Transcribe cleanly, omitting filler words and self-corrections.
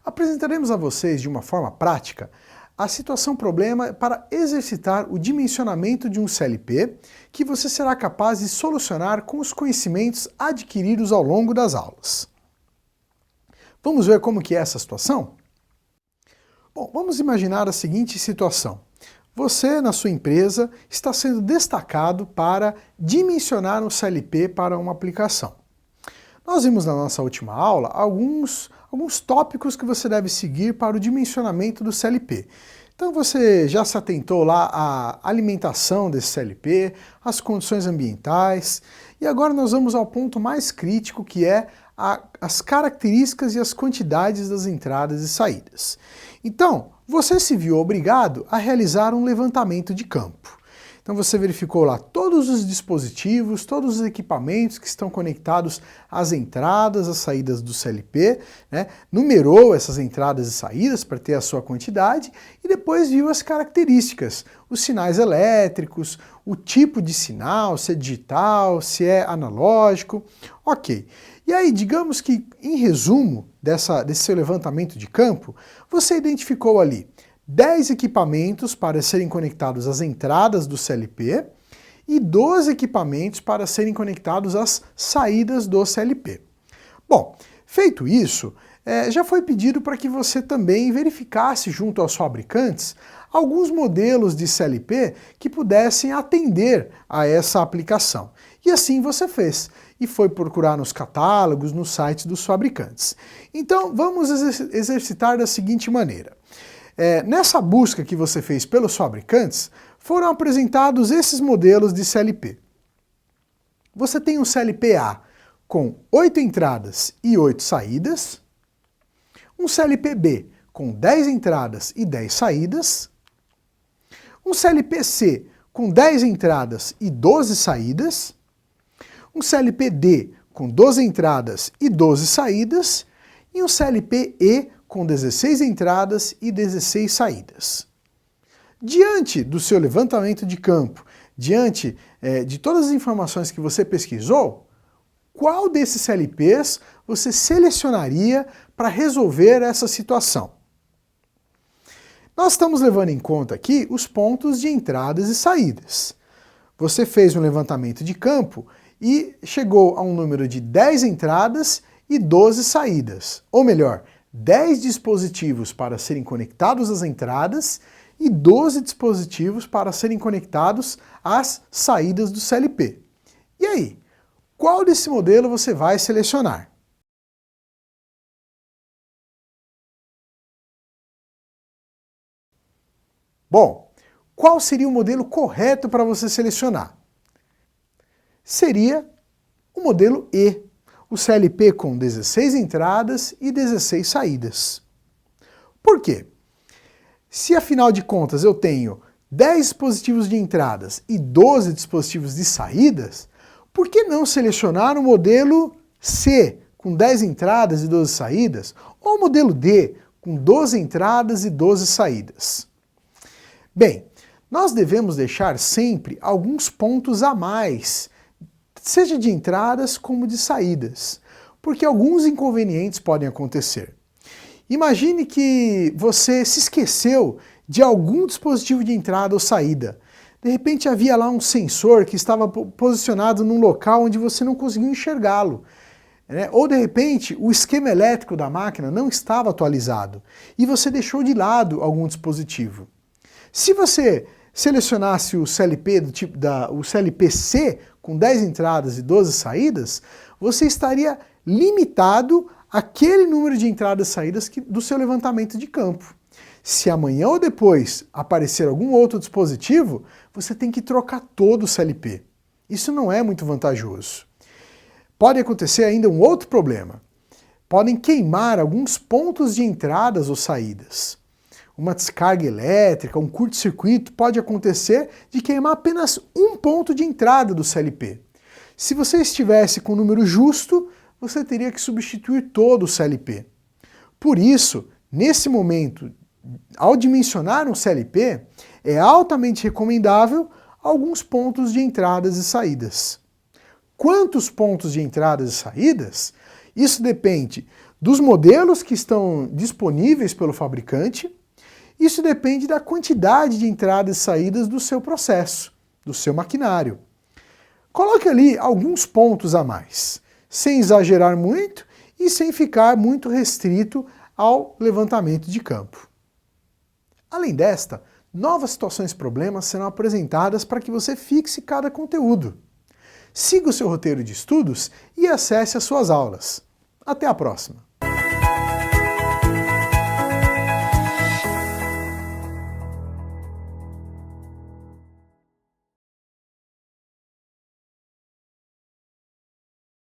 apresentaremos a vocês de uma forma prática a situação-problema para exercitar o dimensionamento de um CLP que você será capaz de solucionar com os conhecimentos adquiridos ao longo das aulas. Vamos ver como que é essa situação? Bom, vamos imaginar a seguinte situação. Você, na sua empresa, está sendo destacado para dimensionar um CLP para uma aplicação. Nós vimos na nossa última aula alguns tópicos que você deve seguir para o dimensionamento do CLP. Então você já se atentou lá à alimentação desse CLP, às condições ambientais, e agora nós vamos ao ponto mais crítico, que é as características e as quantidades das entradas e saídas. Então, você se viu obrigado a realizar um levantamento de campo. Então você verificou lá todos os dispositivos, todos os equipamentos que estão conectados às entradas, às saídas do CLP, né? Numerou essas entradas e saídas para ter a sua quantidade e depois viu as características, os sinais elétricos, o tipo de sinal, se é digital, se é analógico, ok. E aí, digamos que, em resumo desse seu levantamento de campo, você identificou ali 10 equipamentos para serem conectados às entradas do CLP e 12 equipamentos para serem conectados às saídas do CLP. Bom, feito isso, já foi pedido para que você também verificasse junto aos fabricantes alguns modelos de CLP que pudessem atender a essa aplicação. E assim você fez, e foi procurar nos catálogos, nos sites dos fabricantes. Então vamos exercitar da seguinte maneira. Nessa busca que você fez pelos fabricantes, foram apresentados esses modelos de CLP. Você tem um CLP A com 8 entradas e 8 saídas, um CLP B com 10 entradas e 10 saídas, um CLP C com 10 entradas e 12 saídas, um CLP D com 12 entradas e 12 saídas, e um CLP E com 16 entradas e 16 saídas. Diante do seu levantamento de campo, diante de todas as informações que você pesquisou, qual desses CLPs você selecionaria para resolver essa situação? Nós estamos levando em conta aqui os pontos de entradas e saídas. Você fez um levantamento de campo e chegou a um número de 10 entradas e 12 saídas, ou melhor, 10 dispositivos para serem conectados às entradas e 12 dispositivos para serem conectados às saídas do CLP. E aí, qual desse modelo você vai selecionar? Bom, qual seria o modelo correto para você selecionar? Seria o modelo E, o CLP com 16 entradas e 16 saídas. Por quê? Se afinal de contas eu tenho 10 dispositivos de entradas e 12 dispositivos de saídas, por que não selecionar o modelo C com 10 entradas e 12 saídas, ou o modelo D com 12 entradas e 12 saídas? Bem, nós devemos deixar sempre alguns pontos a mais, seja de entradas como de saídas, porque alguns inconvenientes podem acontecer. Imagine que você se esqueceu de algum dispositivo de entrada ou saída. De repente havia lá um sensor que estava posicionado num local onde você não conseguiu enxergá-lo. Ou de repente o esquema elétrico da máquina não estava atualizado e você deixou de lado algum dispositivo. Se você selecionasse o CLP do tipo o CLP-C com 10 entradas e 12 saídas, você estaria limitado àquele número de entradas e saídas do seu levantamento de campo. Se amanhã ou depois aparecer algum outro dispositivo, você tem que trocar todo o CLP. Isso não é muito vantajoso. Pode acontecer ainda um outro problema. Podem queimar alguns pontos de entradas ou saídas. Uma descarga elétrica, um curto-circuito pode acontecer de queimar apenas um ponto de entrada do CLP. Se você estivesse com o número justo, você teria que substituir todo o CLP. Por isso, nesse momento, ao dimensionar um CLP, é altamente recomendável alguns pontos de entradas e saídas. Quantos pontos de entradas e saídas? Isso depende dos modelos que estão disponíveis pelo fabricante. Isso depende da quantidade de entradas e saídas do seu processo, do seu maquinário. Coloque ali alguns pontos a mais, sem exagerar muito e sem ficar muito restrito ao levantamento de campo. Além desta, novas situações e problemas serão apresentadas para que você fixe cada conteúdo. Siga o seu roteiro de estudos e acesse as suas aulas. Até a próxima!